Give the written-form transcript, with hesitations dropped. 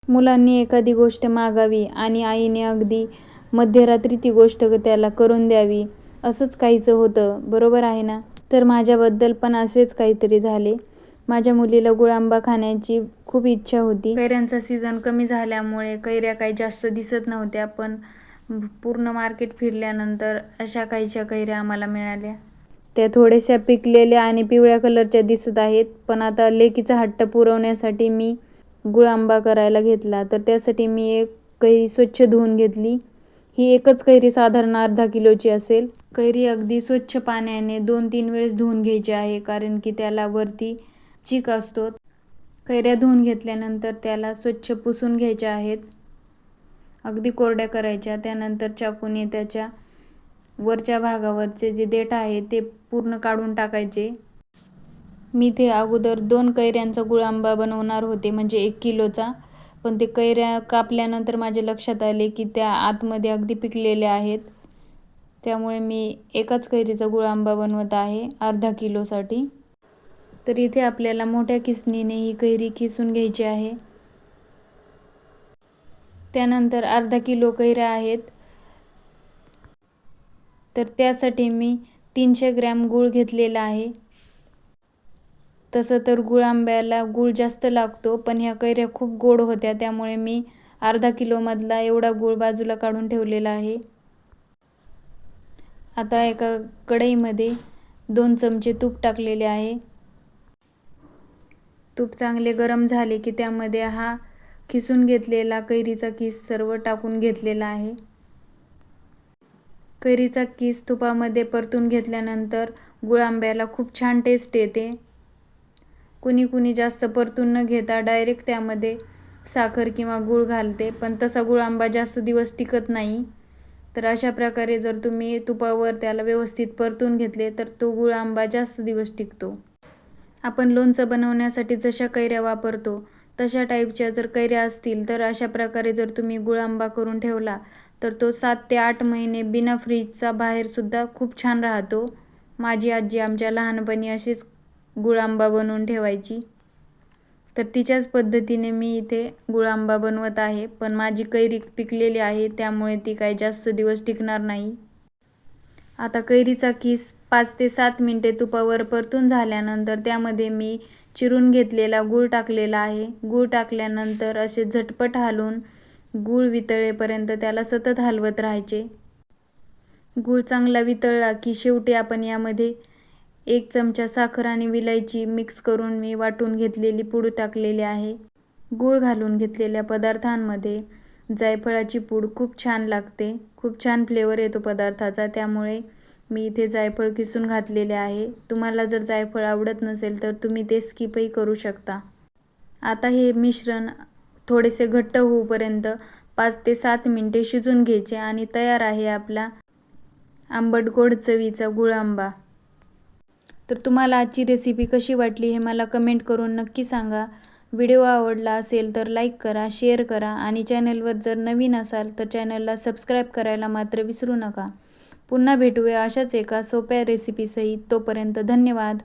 मुलांनी एखादी गोष्ट मागावी आणि आईने अगदी मध्यरात्री ती गोष्ट त्याला करून द्यावी, असंच काहीचं होतं, बरोबर आहे ना? तर माझ्याबद्दल पण असेच काहीतरी झाले. माझ्या मुलीला गुळांबा खाण्याची खूप इच्छा होती. कैऱ्यांचा सीझन कमी झाल्यामुळे कैऱ्या काही जास्त दिसत नव्हत्या, पण पूर्ण मार्केट फिरल्यानंतर अशा काहीशा कैऱ्या आम्हाला मिळाल्या. त्या थोड्याशा पिकलेल्या आणि पिवळ्या कलरच्या दिसत आहेत, पण आता लेकीचा हट्ट पुरवण्यासाठी मी गुळांबा करायला घेतला. तर त्यासाठी मी एक कैरी स्वच्छ धुवून घेतली. ही एकच कैरी साधारण अर्धा किलोची असेल. कैरी अगदी स्वच्छ पाण्याने 2-3 वेळेस धुवून घ्यायची आहे, कारण की त्याला वरती चीक असतो. कैऱ्या धुवून घेतल्यानंतर त्याला स्वच्छ पुसून घ्यायच्या आहेत, अगदी कोरड्या करायच्या. त्यानंतर चाकूने त्याच्या वरच्या भागावरचे जे देठ आहे ते पूर्ण काढून टाकायचे. मी ते अगोदर 2 कैऱ्यांचा गुळांबा बनवणार होते, म्हणजे 1 किलोचा. पण ते कैऱ्या कापल्यानंतर माझ्या लक्षात आले की त्या आतमध्ये अगदी पिकलेल्या आहेत. त्यामुळे मी एकाच कैरीचा गुळांबा बनवत आहे अर्धा किलोसाठी. तर इथे आपल्याला मोठ्या किसणीने ही कैरी किसून घ्यायची आहे. त्यानंतर अर्धा किलो कैऱ्या आहेत, तर त्यासाठी मी 300 ग्रॅम गूळ घेतलेला आहे. तसं तर गुळांब्याला गूळ जास्त लागतो, पण ह्या कैऱ्या खूप गोड होत्या, त्यामुळे मी अर्धा किलोमधला एवढा गूळ बाजूला काढून ठेवलेला आहे. आता एका कढईमध्ये 2 चमचे तूप टाकलेले आहे. तूप चांगले गरम झाले की त्यामध्ये हा किसून घेतलेला कैरीचा किस सर्व टाकून घेतलेला आहे. कैरीचा किस तुपामध्ये परतून घेतल्यानंतर गुळांब्याला खूप छान टेस्ट येते. कुणी जास्त परतून न घेता डायरेक्ट त्यामध्ये साखर किंवा गूळ घालते, पण तसा गुळांबा जास्त दिवस टिकत नाही. तर अशा प्रकारे जर तुम्ही तुपावर त्याला व्यवस्थित परतून घेतले तर तो गुळांबा जास्त दिवस टिकतो. आपण लोणचं बनवण्यासाठी जशा कैऱ्या वापरतो तशा टाईपच्या जर कैऱ्या असतील तर अशा प्रकारे जर तुम्ही गुळांबा करून ठेवला तर तो 7 ते 8 महिने बिना फ्रीजचा बाहेरसुद्धा खूप छान राहतो. माझी आजी आमच्या लहानपणी अशीच गुळांबा बनवून ठेवायची. तर तिच्याच पद्धतीने मी इथे गुळांबा बनवत आहे, पण माझी कैरी पिकलेली आहे त्यामुळे ती काही जास्त दिवस टिकणार नाही. आता कैरीचा किस 5 ते 7 मिनिटे तुपावर परतून झाल्यानंतर त्यामध्ये मी चिरून घेतलेला गूळ टाकलेला आहे. गूळ टाकल्यानंतर असे झटपट हलवून गूळ वितळेपर्यंत त्याला सतत हलवत राहायचे. गूळ चांगला वितळला की शेवटी आपण यामध्ये 1 चमचा साखर आणि विलायची मिक्स करून मी वाटून घेतलेली पूड टाकलेली आहे. गूळ घालून घेतलेल्या पदार्थांमध्ये जायफळाची पूड खूप छान लागते, खूप छान फ्लेवर येतो पदार्थाचा, त्यामुळे मी इथे जायफळ किसून घातलेले आहे. तुम्हाला जर जायफळ आवडत नसेल तर तुम्ही ते स्किपही करू शकता. आता हे मिश्रण थोडेसे घट्ट होऊपर्यंत 5 ते 7 मिनिटे शिजून घ्यायचे आणि तयार आहे आपला आंबट गोड चवीचा गुळांबा. तर तुम्हाला आजची रेसिपी कशी वाटली हे मला कमेंट करून नक्की सांगा. व्हिडिओ आवडला असेल तर लाईक करा, शेअर करा आणि चॅनलवर जर नवीन असाल तर चॅनलला सबस्क्राईब करायला मात्र विसरू नका. पुन्हा भेटूया अशाच एका सोप्या रेसिपीसहित. तोपर्यंत धन्यवाद.